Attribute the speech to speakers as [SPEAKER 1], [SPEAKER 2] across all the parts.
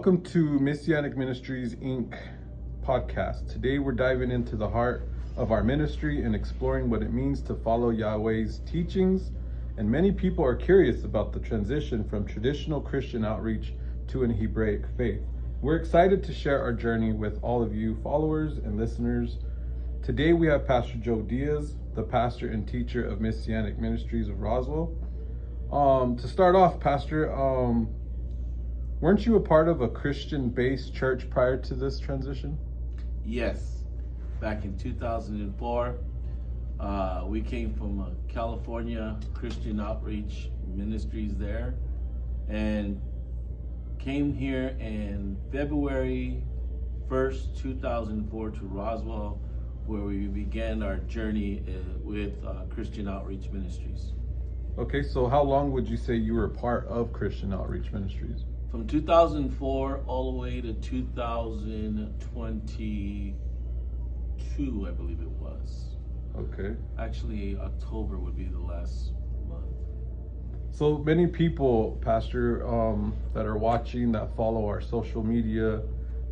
[SPEAKER 1] Welcome to Messianic Ministries, Inc. podcast. Today we're diving into the heart of our ministry and exploring what it means to follow Yahweh's teachings. And many people are curious about the transition from traditional Christian outreach to an Hebraic faith. We're excited to share our journey with all of you followers and listeners. Today we have Pastor Joe Diaz, the pastor and teacher of Messianic Ministries of Roswell. To start off, Pastor, weren't you a part of a Christian-based church prior to this transition?
[SPEAKER 2] Yes. Back in 2004, we came from California Christian Outreach Ministries there and came here in February 1st, 2004 to Roswell, where we began our journey with Christian Outreach Ministries.
[SPEAKER 1] Okay, so how long would you say you were a part of Christian Outreach Ministries?
[SPEAKER 2] From 2004 all the way to 2022, I believe it was.
[SPEAKER 1] Okay.
[SPEAKER 2] Actually, October would be the last month.
[SPEAKER 1] So many people, Pastor, that are watching, that follow our social media,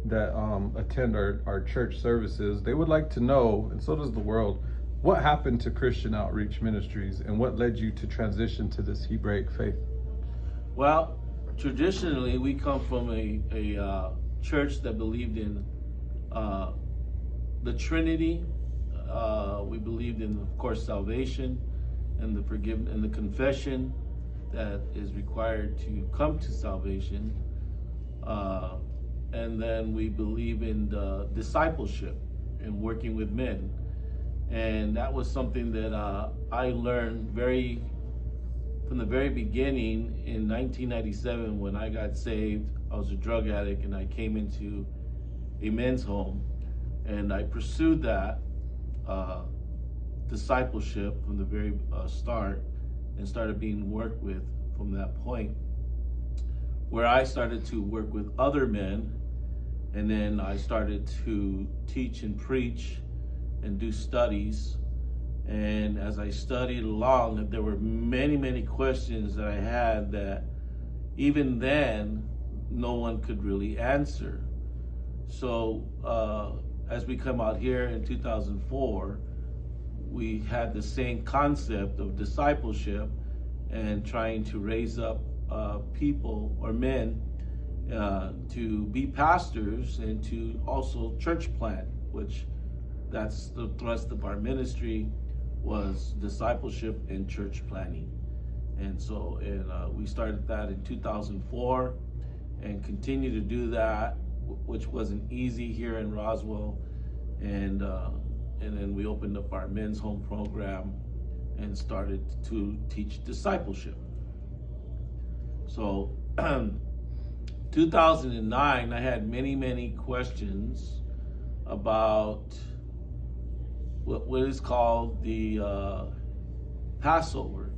[SPEAKER 1] that attend our church services, they would like to know, and so does the world, what happened to Christian Outreach Ministries and what led you to transition to this Hebraic faith?
[SPEAKER 2] Well, traditionally, we come from a church that believed in the Trinity. We believed in, of course, salvation and the forgiveness and the confession that is required to come to salvation. And then we believe in the discipleship and working with men. And that was something that I learned from the very beginning in 1997 when I got saved. I was a drug addict and I came into a men's home, and I pursued that discipleship from the very start and started being worked with from that point, where I started to work with other men, and then I started to teach and preach and do studies. And as I studied along, there were many questions that I had that even then no one could really answer. So as we come out here in 2004, we had the same concept of discipleship and trying to raise up people or men to be pastors and to also church plant, which that's the thrust of our ministry, was discipleship and church planting. And so we started that in 2004 and continue to do that, which wasn't easy here in Roswell. And then we opened up our men's home program and started to teach discipleship. So 2009, I had many questions about what is called the Passover.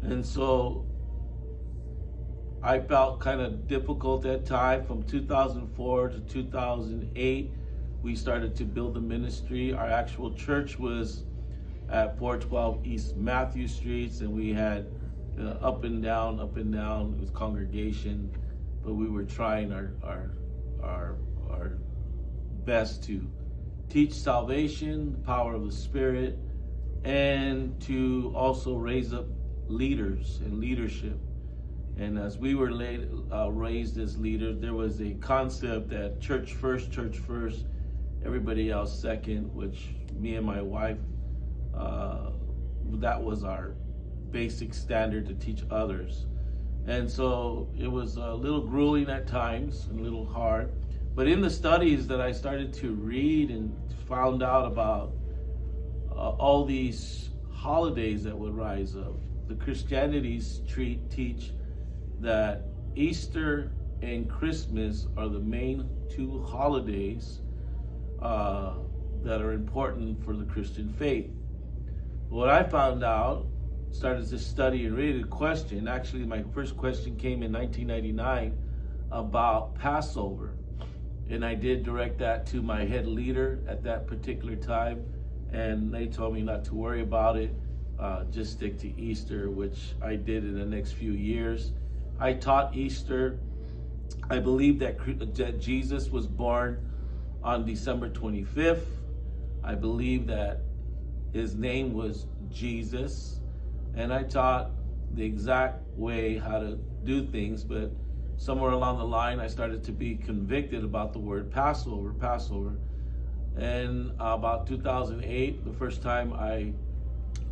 [SPEAKER 2] And so I felt kind of difficult at time. From 2004 to 2008, we started to build the ministry. Our actual church was at 412 East Matthew Streets, and we had up and down with congregation, but we were trying our best to teach salvation, the power of the Spirit, and to also raise up leaders and leadership. And as we were raised as leaders, there was a concept that church first, everybody else second, which me and my wife, that was our basic standard to teach others. And so it was a little grueling at times and a little hard. But in the studies that I started to read and found out about all these holidays that would rise up, the Christianities teach that Easter and Christmas are the main two holidays that are important for the Christian faith. What I found out, started to study and read a question. Actually, my first question came in 1999 about Passover. And I did direct that to my head leader at that particular time. And they told me not to worry about it, just stick to Easter, which I did in the next few years. I taught Easter I believe that Jesus was born on December 25th. I believe that his name was Jesus. And I taught the exact way how to do things, but somewhere along the line, I started to be convicted about the word Passover. And about 2008, the first time I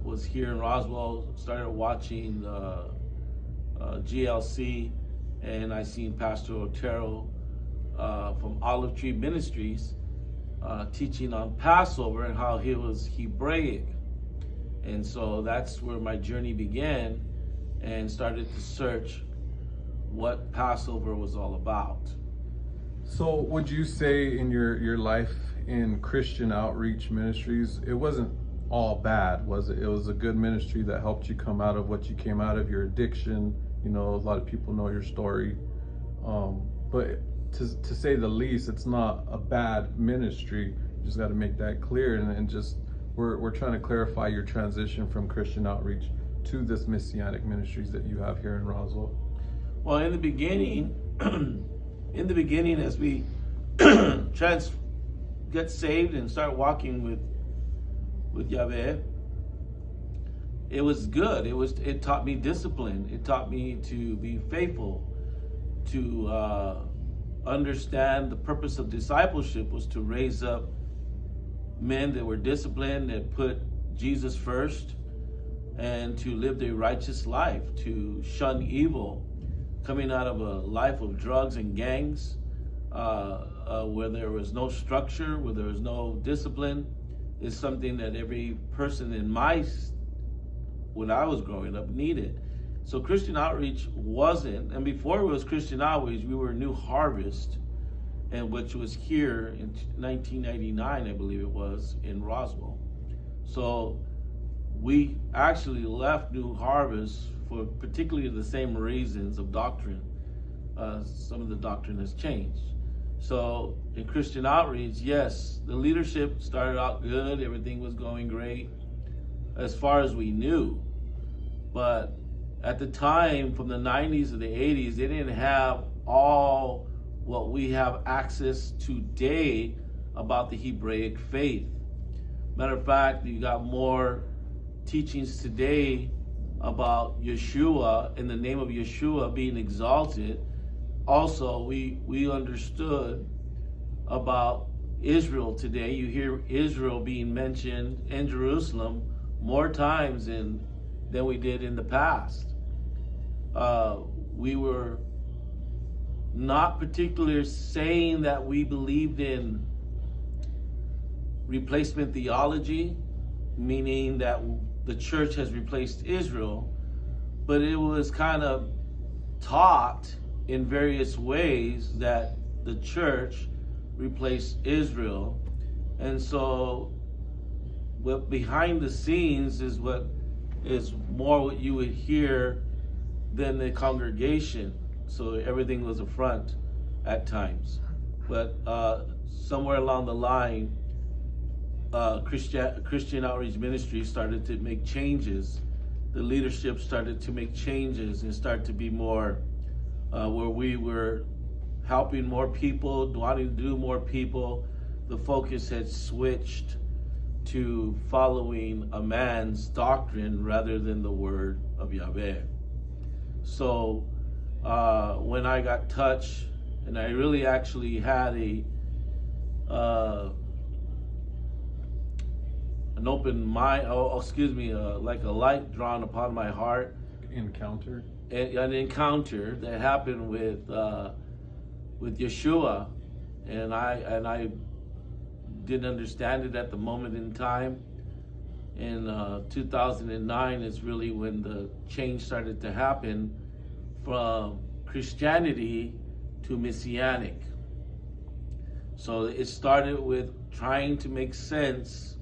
[SPEAKER 2] was here in Roswell, started watching GLC, and I seen Pastor Otero from Olive Tree Ministries teaching on Passover and how he was Hebraic. And so that's where my journey began, and started to search what Passover was all about.
[SPEAKER 1] So would you say in your life in Christian Outreach Ministries, it wasn't all bad, was it? It was a good ministry that helped you come out of what you came out of, your addiction. You know, a lot of people know your story. But to say the least, it's not a bad ministry. You just got to make that clear, and just we're trying to clarify your transition from Christian Outreach to this Messianic Ministries that you have here in Roswell.
[SPEAKER 2] Well, in the beginning, as we get saved and start walking with Yahweh, it was good. It taught me discipline. It taught me to be faithful, to understand the purpose of discipleship was to raise up men that were disciplined, that put Jesus first, and to live a righteous life, to shun evil, coming out of a life of drugs and gangs, where there was no structure, where there was no discipline, is something that every person when I was growing up, needed. So Christian Outreach wasn't, and before it was Christian Outreach, we were New Harvest, and which was here in 1999, I believe it was, in Roswell. So we actually left New Harvest for particularly the same reasons of doctrine. Some of the doctrine has changed. So in Christian Outreach, yes, the leadership started out good, everything was going great as far as we knew. But at the time, from the 90s to the 80s, they didn't have all what we have access today about the Hebraic faith. Matter of fact, you got more teachings today about Yeshua, in the name of Yeshua being exalted. Also, we understood about Israel today. You hear Israel being mentioned in Jerusalem more times than we did in the past. We were not particularly saying that we believed in replacement theology, meaning that the church has replaced Israel, but it was kind of taught in various ways that the church replaced Israel. And so what behind the scenes is what is more what you would hear than the congregation. So everything was a front at times. But somewhere along the line, Christian Outreach Ministries started to make changes. The leadership started to make changes and start to be more where we were helping more people, wanting to do more people. The focus had switched to following a man's doctrine rather than the word of Yahweh. So when I got touched, and I really actually had an open mind, like a light drawn upon my heart.
[SPEAKER 1] Encounter?
[SPEAKER 2] An encounter that happened with Yeshua, and I didn't understand it at the moment in time. In 2009 is really when the change started to happen from Christianity to Messianic. So it started with trying to make sense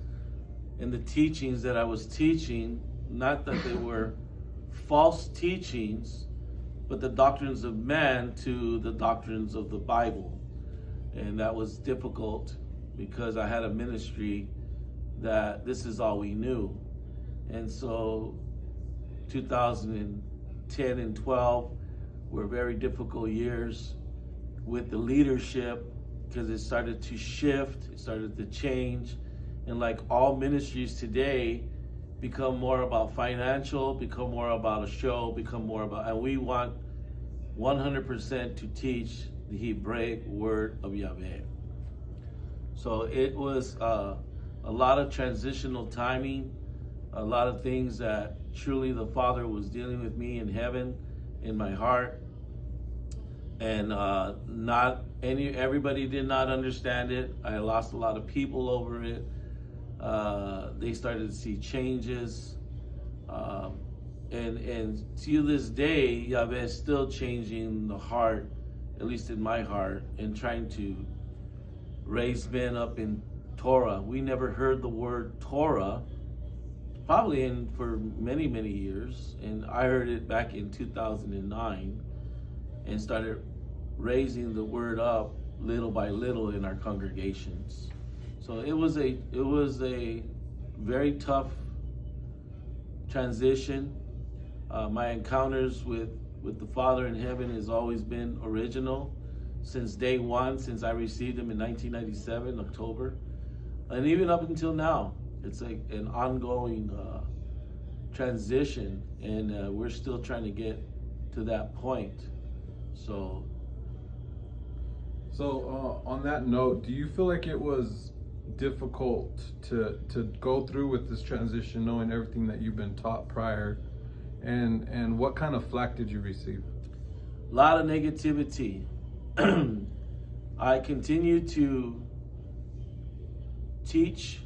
[SPEAKER 2] in the teachings that I was teaching, not that they were false teachings, but the doctrines of man to the doctrines of the Bible. And that was difficult because I had a ministry that this is all we knew. And so 2010 and 12 were very difficult years. with the leadership, because it started to shift, it started to change. And like all ministries today, become more about financial, become more about a show, become more about, and we want 100% to teach the Hebraic word of Yahweh. So it was a lot of transitional timing, a lot of things that truly the Father was dealing with me in heaven, in my heart, and everybody did not understand it. I lost a lot of people over it. They started to see changes, and to this day, Yahweh is still changing the heart, at least in my heart, and trying to raise men up in Torah. We never heard the word Torah, probably for many, many years, and I heard it back in 2009, and started raising the word up little by little in our congregations. So it was a very tough transition. My encounters with the Father in heaven has always been original since day one, since I received him in 1997, October. And even up until now, it's like an ongoing transition, and we're still trying to get to that point. So
[SPEAKER 1] on that note, do you feel like it was difficult to go through with this transition, knowing everything that you've been taught prior, and what kind of flack did you receive?
[SPEAKER 2] A lot of negativity. I continue to teach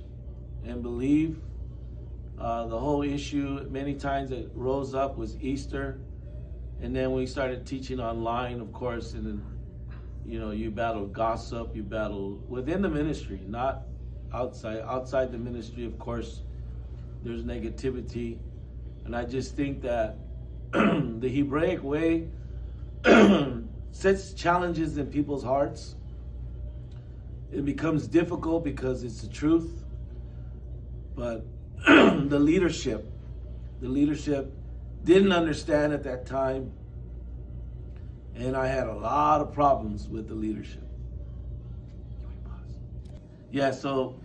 [SPEAKER 2] and believe. The whole issue, many times it rose up, was Easter, and then we started teaching online, of course, and then, you battle gossip, you battle within the ministry, not outside. Outside the ministry, of course, there's negativity. And I just think that the Hebraic way sets challenges in people's hearts. It becomes difficult because it's the truth. But the leadership didn't understand at that time. And I had a lot of problems with the leadership. Yeah, so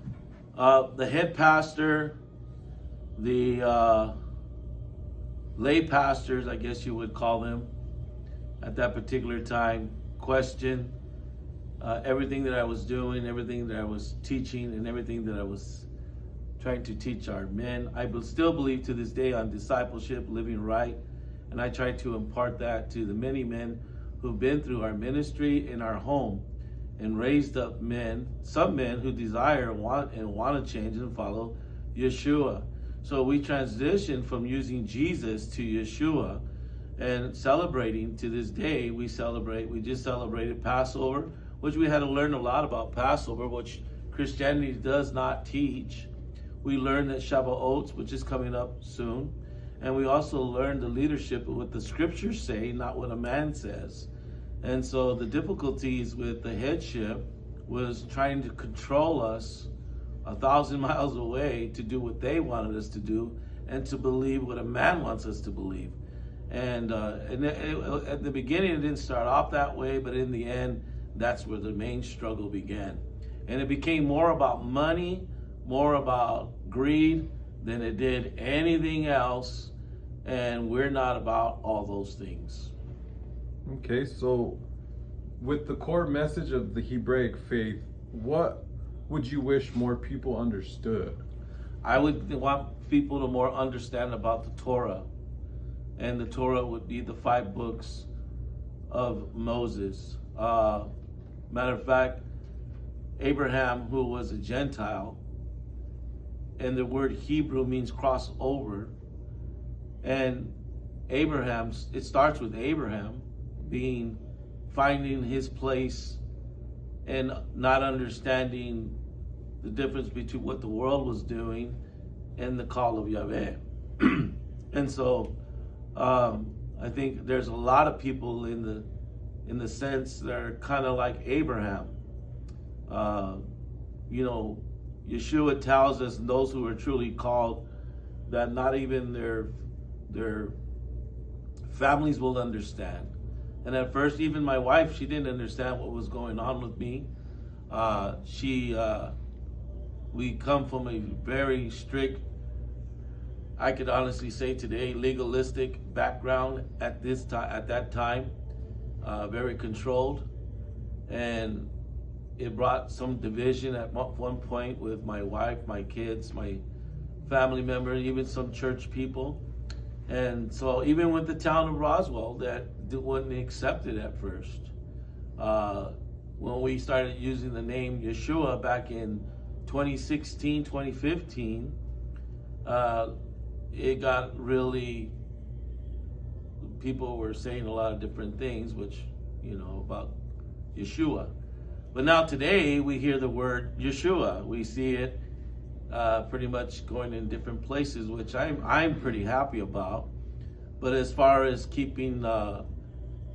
[SPEAKER 2] the head pastor, the lay pastors, I guess you would call them, at that particular time, questioned everything that I was doing, everything that I was teaching, and everything that I was trying to teach our men. I still believe to this day on discipleship, living right, and I try to impart that to the many men who've been through our ministry in our home and raised up men, some men who desire want to change and follow Yeshua. So we transitioned from using Jesus to Yeshua, and celebrating to this day. We just celebrated Passover, which we had to learn a lot about Passover, which Christianity does not teach. We learned that Shavuot, which is coming up soon, and we also learned the leadership of what the scriptures say, not what a man says. And so the difficulties with the headship was trying to control us 1,000 miles away to do what they wanted us to do and to believe what a man wants us to believe. And at the beginning, it didn't start off that way, but in the end, that's where the main struggle began. And it became more about money, more about greed than it did anything else. And we're not about all those things.
[SPEAKER 1] Okay, so with the core message of the Hebraic faith, what would you wish more people understood?
[SPEAKER 2] I would want people to more understand about the Torah. And the Torah would be the 5 books of Moses. Matter of fact, Abraham, who was a Gentile, and the word Hebrew means cross over. And Abraham, it starts with Abraham finding his place and not understanding the difference between what the world was doing and the call of Yahweh. And so I think there's a lot of people in the sense that are kind of like Abraham. Yeshua tells us, those who are truly called, that not even their families will understand. And at first, even my wife, she didn't understand what was going on with me. We come from a very strict, I could honestly say today, legalistic background at that time, very controlled, and it brought some division at one point with my wife, my kids, my family members, even some church people. And so even with the town of Roswell, that wasn't accepted at first. When we started using the name Yeshua back in 2016, 2015, it got really, people were saying a lot of different things, which, about Yeshua. But now today we hear the word Yeshua. We see it pretty much going in different places, which I'm pretty happy about. But as far as keeping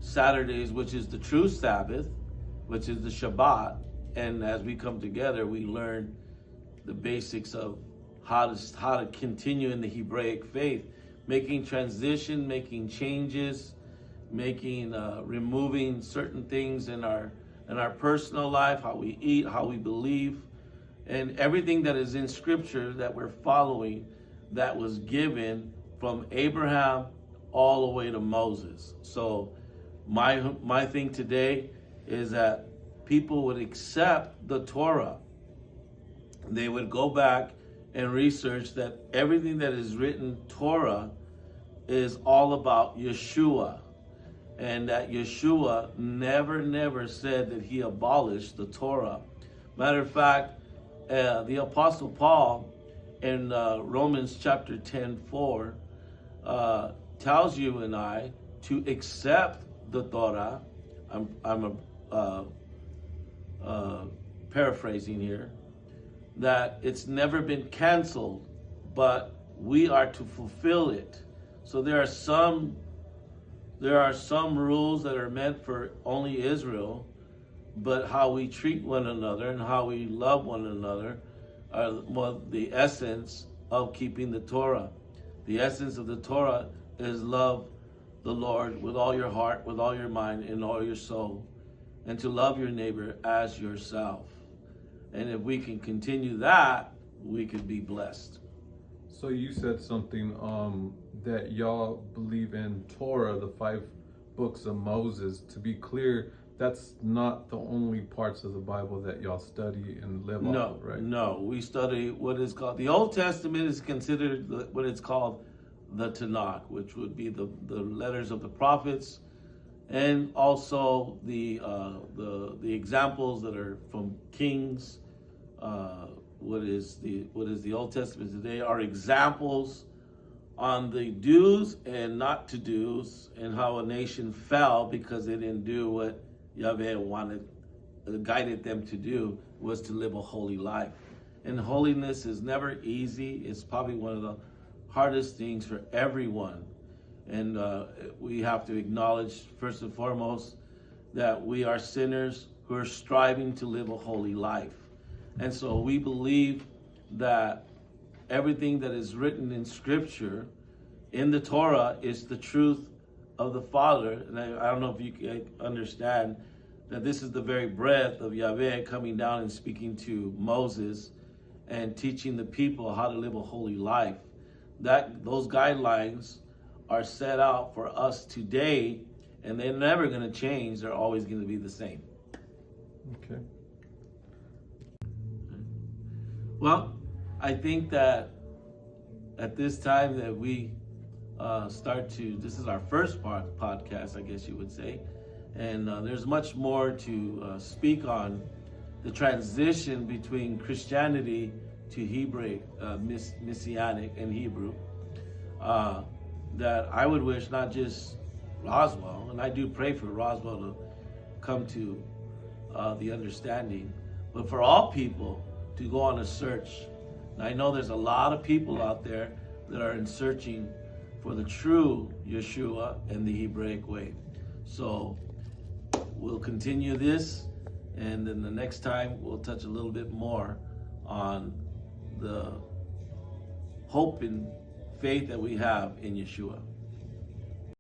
[SPEAKER 2] Saturdays, which is the true Sabbath, which is the Shabbat, and as we come together, we learn the basics of how to continue in the Hebraic faith, making transition, making changes, removing certain things in our personal life, how we eat, how we believe, and everything that is in Scripture that we're following, that was given from Abraham all the way to Moses. So my thing today is that people would accept the Torah. They would go back and research that everything that is written Torah is all about Yeshua, and that Yeshua never said that he abolished the Torah. Matter of fact, the Apostle Paul in Romans chapter 10:4 tells you and I to accept the Torah. I'm paraphrasing here, that it's never been canceled, but we are to fulfill it. So there are some rules that are meant for only Israel, but how we treat one another and how we love one another are the essence of keeping the Torah. The essence of the Torah is love the Lord with all your heart, with all your mind, and all your soul, and to love your neighbor as yourself. And if we can continue that, we could be blessed.
[SPEAKER 1] So you said something that y'all believe in Torah, the 5 books of Moses. To be clear, that's not the only parts of the Bible that y'all study and live off of, right?
[SPEAKER 2] No, we study what is called, the Old Testament is considered what it's called the Tanakh, which would be the letters of the prophets, and also the examples that are from Kings. What is the Old Testament today are examples on the do's and not to do's, and how a nation fell because they didn't do what Yahweh guided them to do, was to live a holy life. And holiness is never easy. It's probably one of the hardest things for everyone. And we have to acknowledge, first and foremost, that we are sinners who are striving to live a holy life. And so we believe that everything that is written in Scripture, in the Torah, is the truth of the Father. And I don't know if you can understand that this is the very breath of Yahweh coming down and speaking to Moses and teaching the people how to live a holy life. Those guidelines are set out for us today, and they're never going to change. They're always going to be the same.
[SPEAKER 1] Okay.
[SPEAKER 2] Well, I think that at this time that we this is our first podcast, I guess you would say, and there's much more to speak on the transition between Christianity to Hebrew, Messianic and Hebrew, that I would wish not just Roswell, and I do pray for Roswell to come to the understanding, but for all people to go on a search. And I know there's a lot of people out there that are in searching for the true Yeshua and the Hebraic way. So we'll continue this, and then the next time we'll touch a little bit more on the hope and faith that we have in Yeshua.